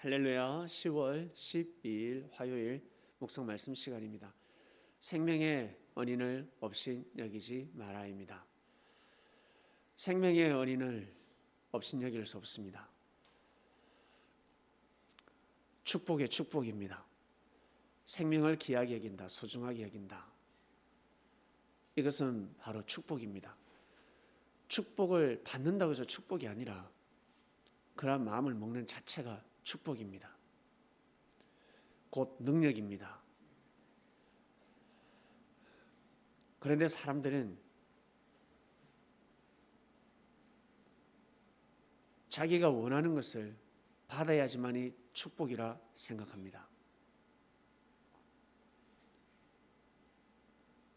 할렐루야. 10월 12일 화요일 묵상 말씀 시간입니다. 생명의 언인을 없인 여기지 마라입니다. 생명의 언인을 없인 여길 수 없습니다. 축복의 축복입니다. 생명을 귀하게 여긴다, 소중하게 여긴다. 이것은 바로 축복입니다. 축복을 받는다고 해서 축복이 아니라 그러한 마음을 먹는 자체가 축복입니다. 곧 능력입니다. 그런데 사람들은 자기가 원하는 것을 받아야지만이 축복이라 생각합니다.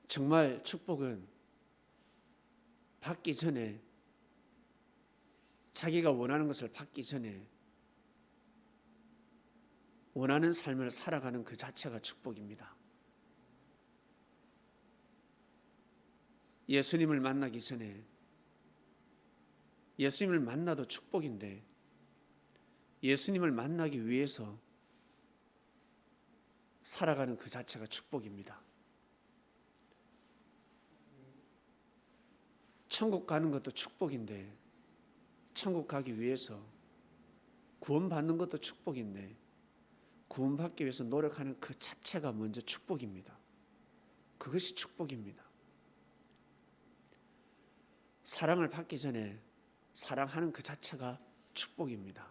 정말 축복은 받기 전에, 자기가 원하는 것을 받기 전에 원하는 삶을 살아가는 그 자체가 축복입니다. 예수님을 만나기 전에, 예수님을 만나도 축복인데 예수님을 만나기 위해서 살아가는 그 자체가 축복입니다. 천국 가는 것도 축복인데 천국 가기 위해서 구원받는 것도 축복인데 구원받기 위해서 노력하는 그 자체가 먼저 축복입니다. 그것이 축복입니다. 사랑을 받기 전에 사랑하는 그 자체가 축복입니다.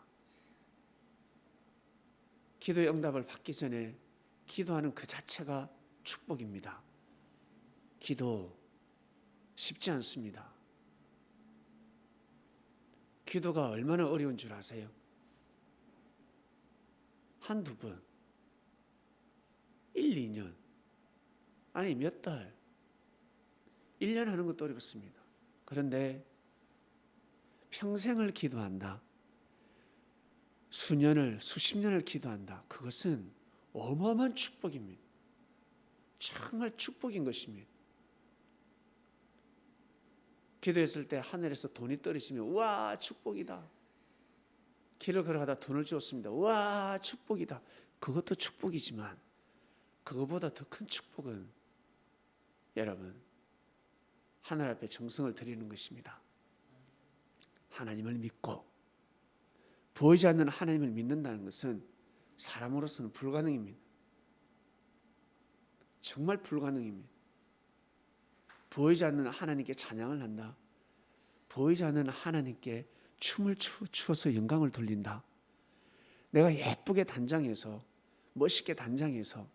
기도의 응답을 받기 전에 기도하는 그 자체가 축복입니다. 기도 쉽지 않습니다. 기도가 얼마나 어려운 줄 아세요? 한두 번, 1, 2년, 아니 몇 달, 1년 하는 것도 어렵습니다. 그런데 평생을 기도한다, 수년을, 수십 년을 기도한다, 그것은 어마어마한 축복입니다. 정말 축복인 것입니다. 기도했을 때 하늘에서 돈이 떨어지면 우와 축복이다. 길을 걸어가다 돈을 주었습니다. 우와 축복이다. 그것도 축복이지만 그것보다 더 큰 축복은 여러분 하늘 앞에 정성을 드리는 것입니다. 하나님을 믿고 보이지 않는 하나님을 믿는다는 것은 사람으로서는 불가능입니다. 정말 불가능입니다. 보이지 않는 하나님께 찬양을 한다, 보이지 않는 하나님께 춤을 추어서 영광을 돌린다, 내가 예쁘게 단장해서 멋있게 단장해서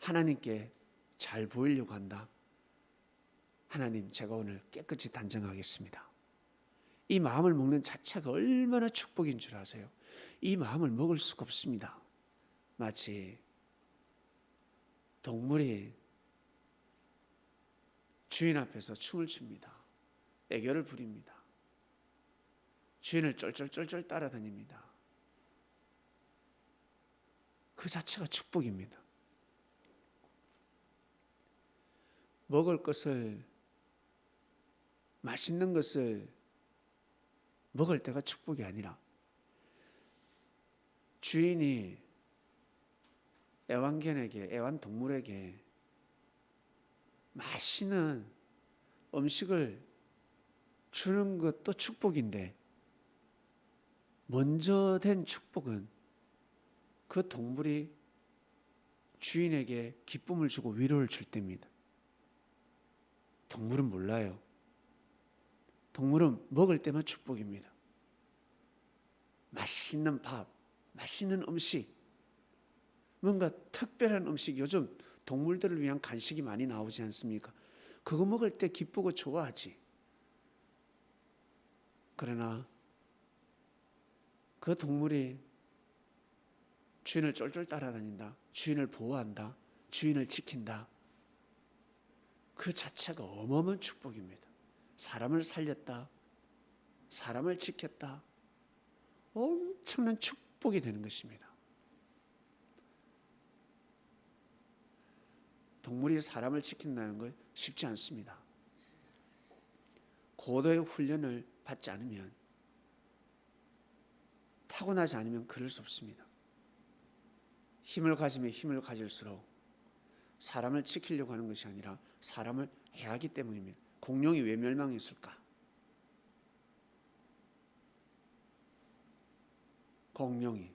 하나님께 잘 보이려고 한다. 하나님, 제가 오늘 깨끗이 단장하겠습니다. 이 마음을 먹는 자체가 얼마나 축복인 줄 아세요? 이 마음을 먹을 수가 없습니다. 마치 동물이 주인 앞에서 춤을 춥니다. 애교를 부립니다. 주인을 쫄쫄쫄쫄 따라다닙니다. 그 자체가 축복입니다. 먹을 것을, 맛있는 것을 먹을 때가 축복이 아니라 주인이 애완견에게, 애완동물에게 맛있는 음식을 주는 것도 축복인데 먼저 된 축복은 그 동물이 주인에게 기쁨을 주고 위로를 줄 때입니다. 동물은 몰라요. 동물은 먹을 때만 축복입니다. 맛있는 밥, 맛있는 음식, 뭔가 특별한 음식, 요즘 동물들을 위한 간식이 많이 나오지 않습니까? 그거 먹을 때 기쁘고 좋아하지. 그러나 그 동물이 주인을 쫄쫄 따라다닌다, 주인을 보호한다, 주인을 지킨다, 그 자체가 어마어마한 축복입니다. 사람을 살렸다, 사람을 지켰다, 엄청난 축복이 되는 것입니다. 동물이 사람을 지킨다는 건 쉽지 않습니다. 고도의 훈련을 받지 않으면 타고나지 않으면 그럴 수 없습니다. 힘을 가지면 힘을 가질수록 사람을 지키려고 하는 것이 아니라 사람을 해하기 때문입니다. 공룡이 왜 멸망했을까? 공룡이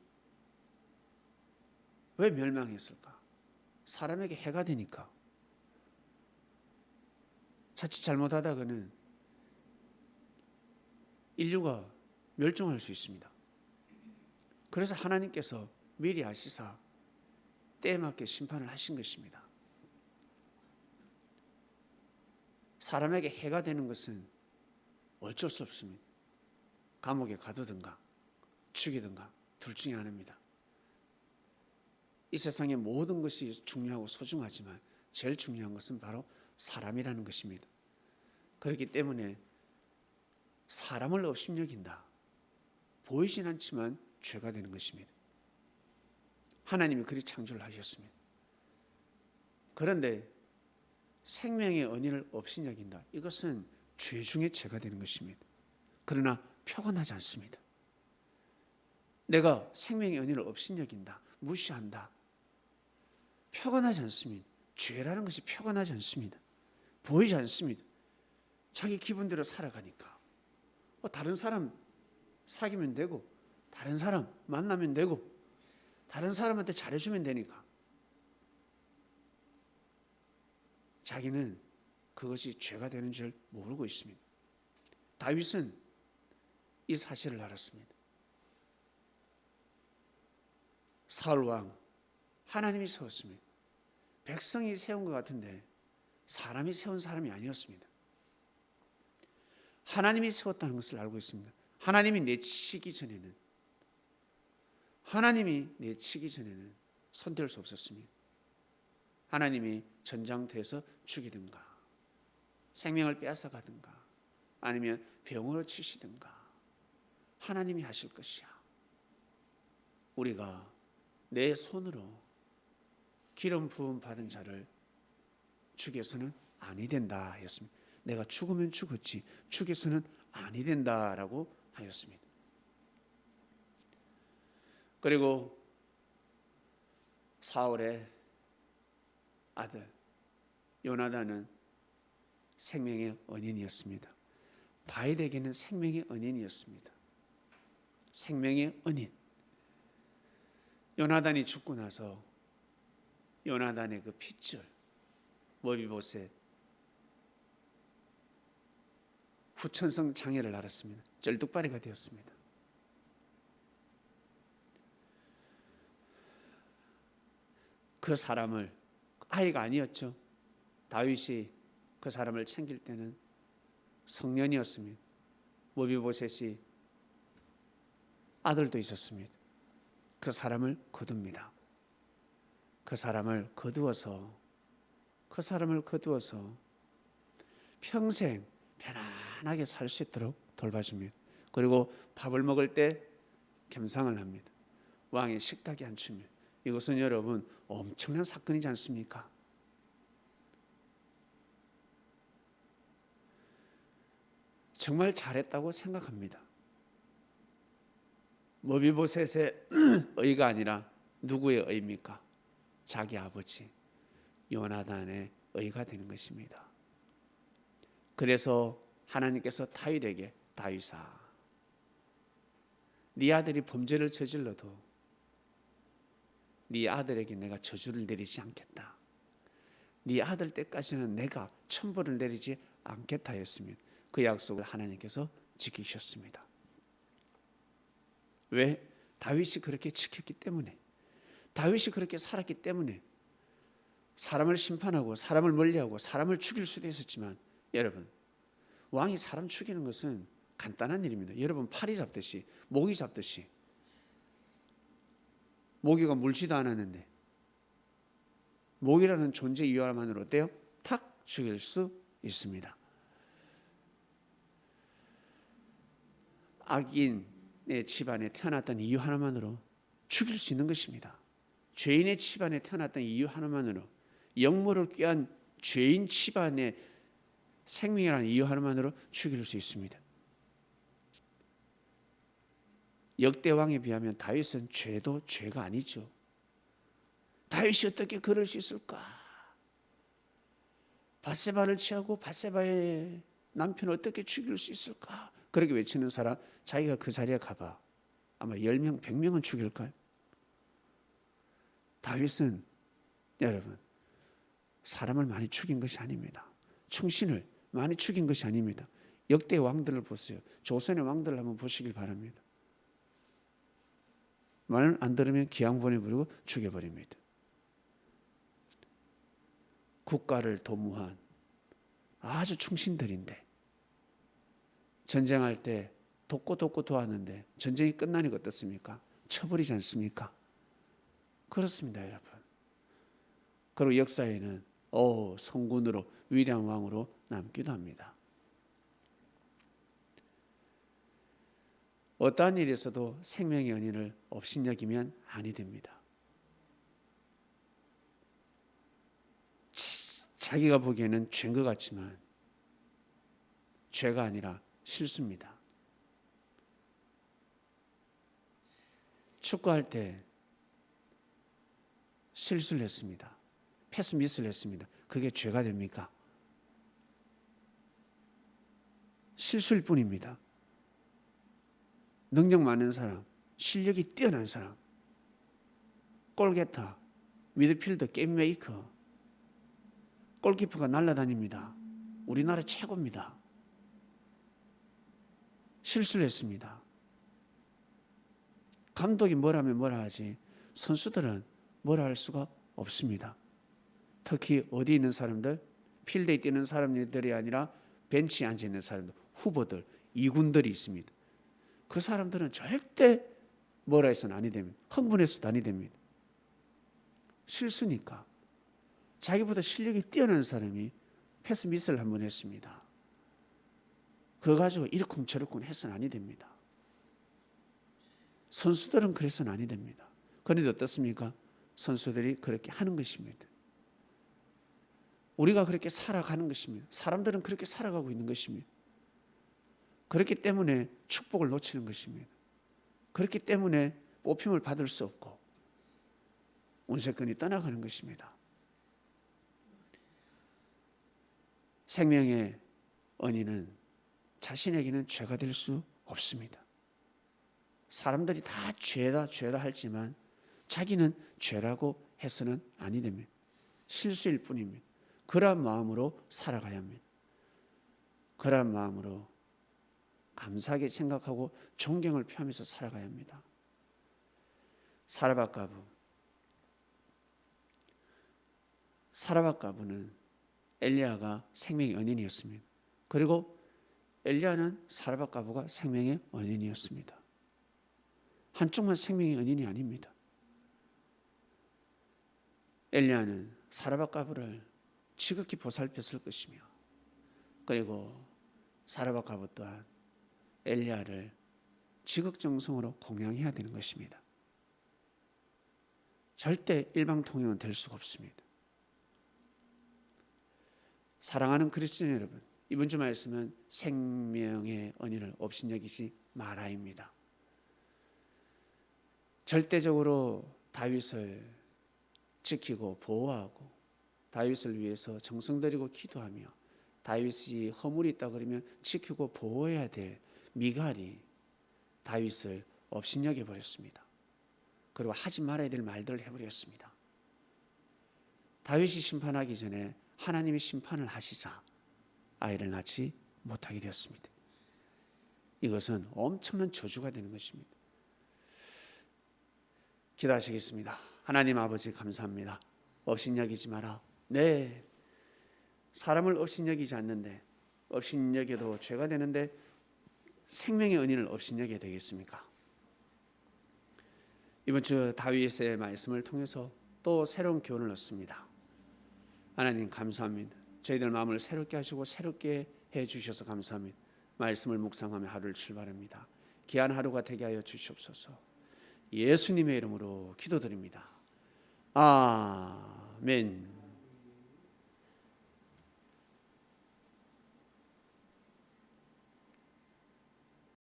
왜 멸망했을까? 사람에게 해가 되니까. 자칫 잘못하다가는 인류가 멸종할 수 있습니다. 그래서 하나님께서 미리 아시사 때에 맞게 심판을 하신 것입니다. 사람에게 해가 되는 것은 어쩔 수 없습니다. 감옥에 가두든가 죽이든가 둘 중에 하나입니다. 이 세상의 모든 것이 중요하고 소중하지만 제일 중요한 것은 바로 사람이라는 것입니다. 그렇기 때문에 사람을 업신여긴다. 보이진 않지만 죄가 되는 것입니다. 하나님이 그리 창조를 하셨습니다. 그런데 생명의 언인을 업신여긴다. 이것은 죄 중에 죄가 되는 것입니다. 그러나 표가 나지 않습니다. 내가 생명의 언인을 업신여긴다. 무시한다. 표가 나지 않습니다. 죄라는 것이 표가 나지 않습니다. 보이지 않습니다. 자기 기분대로 살아가니까 다른 사람 사귀면 되고 다른 사람 만나면 되고 다른 사람한테 잘해주면 되니까 자기는 그것이 죄가 되는 줄 모르고 있습니다. 다윗은 이 사실을 알았습니다. 사울 왕 하나님이 세웠습니다. 백성이 세운 것 같은데 사람이 세운 사람이 아니었습니다. 하나님이 세웠다는 것을 알고 있습니다. 하나님이 내치기 전에는 손댈 수 없었습니다. 하나님이 전장터에서 죽이든가 생명을 빼앗아가든가 아니면 병으로 치시든가 하나님이 하실 것이야. 우리가 내 손으로 기름 부음 받은 자를 죽여서는 아니 된다 하였습니다. 내가 죽으면 죽었지 죽여서는 아니 된다라고 하였습니다. 그리고 사울의 아들 요나단은 생명의 언인이었습니다. 다윗에게는 생명의 언인이었습니다. 생명의 언인. 요나단이 죽고 나서 요나단의 그 핏줄 머비보셋 후천성 장애를 앓았습니다. 쩔뚝발이가 되었습니다. 그 사람을 아이가 아니었죠. 다윗이 그 사람을 챙길 때는 성년이었습니다. 머비보셋이 아들도 있었습니다. 그 사람을 거둡니다. 그 사람을 거두어서 평생 편안하게 살 수 있도록 돌봐줍니다. 그리고 밥을 먹을 때 겸상을 합니다. 왕의 식탁에 앉힙니다. 이것은 여러분 엄청난 사건이지 않습니까? 정말 잘했다고 생각합니다. 머비보셋의 의가 아니라 누구의 의입니까? 자기 아버지 요나단의 의가 되는 것입니다. 그래서 하나님께서 다윗에게 다윗아 네 아들이 범죄를 저질러도 네 아들에게 내가 저주를 내리지 않겠다. 네 아들 때까지는 내가 천벌을 내리지 않겠다 했습니다. 그 약속을 하나님께서 지키셨습니다. 왜? 다윗이 그렇게 지켰기 때문에, 다윗이 그렇게 살았기 때문에 사람을 심판하고 사람을 멀리하고 사람을 죽일 수도 있었지만 여러분 왕이 사람 죽이는 것은 간단한 일입니다. 여러분 파리 잡듯이 모기 잡듯이 모기가 물지도 않았는데 모기라는 존재 이유만으로 어때요? 탁 죽일 수 있습니다. 악인의 집안에 태어났던 이유 하나만으로 죽일 수 있는 것입니다. 죄인의 집안에 태어났던 이유 하나만으로 영모를 꾀한 죄인 집안의 생명이라는 이유 하나만으로 죽일 수 있습니다. 역대 왕에 비하면 다윗은 죄도 죄가 아니죠. 다윗이 어떻게 그럴 수 있을까? 밧세바를 취하고 밧세바의 남편을 어떻게 죽일 수 있을까? 그렇게 외치는 사람, 자기가 그 자리에 가봐. 아마 10명, 100명은 죽일걸. 다윗은 여러분 사람을 많이 죽인 것이 아닙니다. 충신을 많이 죽인 것이 아닙니다. 역대 왕들을 보세요. 조선의 왕들을 한번 보시길 바랍니다. 말 안 들으면 기양 보내버리고 죽여버립니다. 국가를 도모한 아주 충신들인데 전쟁할 때 돕고 도왔는데 전쟁이 끝나니까 어떻습니까? 쳐버리지 않습니까? 그렇습니다, 여러분. 그리고 역사에는 성군으로 위대한 왕으로 남기도 합니다. 어떠한 일에서도 생명의 은인을 업신여기면 아니 됩니다. 자기가 보기에는 죄인 것 같지만 죄가 아니라 실수입니다. 축구할 때 실수를 했습니다. 패스 미스를 했습니다. 그게 죄가 됩니까? 실수일 뿐입니다. 능력 많은 사람, 실력이 뛰어난 사람, 골게터, 미드필더, 게임메이커, 골키퍼가 날아다닙니다. 우리나라 최고입니다. 실수를 했습니다. 감독이 뭐라면 뭐라 하지 선수들은 뭐라 할 수가 없습니다. 특히 어디 있는 사람들, 필드에 뛰는 사람들이 아니라 벤치에 앉아 있는 사람들, 후보들, 이군들이 있습니다. 그 사람들은 절대 뭐라 해서는 아니 됩니다. 흥분해서도 아니 됩니다. 실수니까. 자기보다 실력이 뛰어난 사람이 패스 미스를 한번 했습니다. 그거 가지고 이러쿵저러쿵 해서는 아니 됩니다. 선수들은 그래서는 아니 됩니다. 그런데 어떻습니까? 선수들이 그렇게 하는 것입니다. 우리가 그렇게 살아가는 것입니다. 사람들은 그렇게 살아가고 있는 것입니다. 그렇기 때문에 축복을 놓치는 것입니다. 그렇기 때문에 뽑힘을 받을 수 없고 운세권이 떠나가는 것입니다. 생명의 은인은 자신에게는 죄가 될 수 없습니다. 사람들이 다 죄다 할지만 자기는 죄라고 해서는 아니 됩니다. 실수일 뿐입니다. 그러한 마음으로 살아가야 합니다. 그러한 마음으로 감사하게 생각하고 존경을 표하면서 살아가야 합니다. 사라밧 과부는 엘리야가 생명의 은인이었습니다. 그리고 엘리야는 사라밧 과부가 생명의 은인이었습니다. 한쪽만 생명의 은인이 아닙니다. 엘리야는 사라밧 과부를 지극히 보살폈을 것이며 그리고 사라밧 과부 또한 엘리야를 지극정성으로 공양해야 되는 것입니다. 절대 일방통행은 될 수가 없습니다. 사랑하는 그리스도인 여러분, 이번 주 말씀은 생명의 은인을 업신여기지 마라입니다. 절대적으로 다윗을 지키고 보호하고 다윗을 위해서 정성 들이고 기도하며 다윗이 허물이 있다 그러면 지키고 보호해야 될 미갈이 다윗을 업신여겨 버렸습니다. 그리고 하지 말아야 될 말들을 해버렸습니다. 다윗이 심판하기 전에 하나님이 심판을 하시사 아이를 낳지 못하게 되었습니다. 이것은 엄청난 저주가 되는 것입니다. 기도하시겠습니다. 하나님 아버지 감사합니다. 업신여기지 마라. 네, 사람을 업신여기지 않는데 업신여겨도 죄가 되는데 생명의 은인을 업신여겨야 되겠습니까? 이번 주 다윗의 말씀을 통해서 또 새로운 교훈을 얻습니다. 하나님 감사합니다. 저희들 마음을 새롭게 하시고 새롭게 해주셔서 감사합니다. 말씀을 묵상하며 하루를 출발합니다. 귀한 하루가 되게 하여 주시옵소서. 예수님의 이름으로 기도드립니다. 아멘.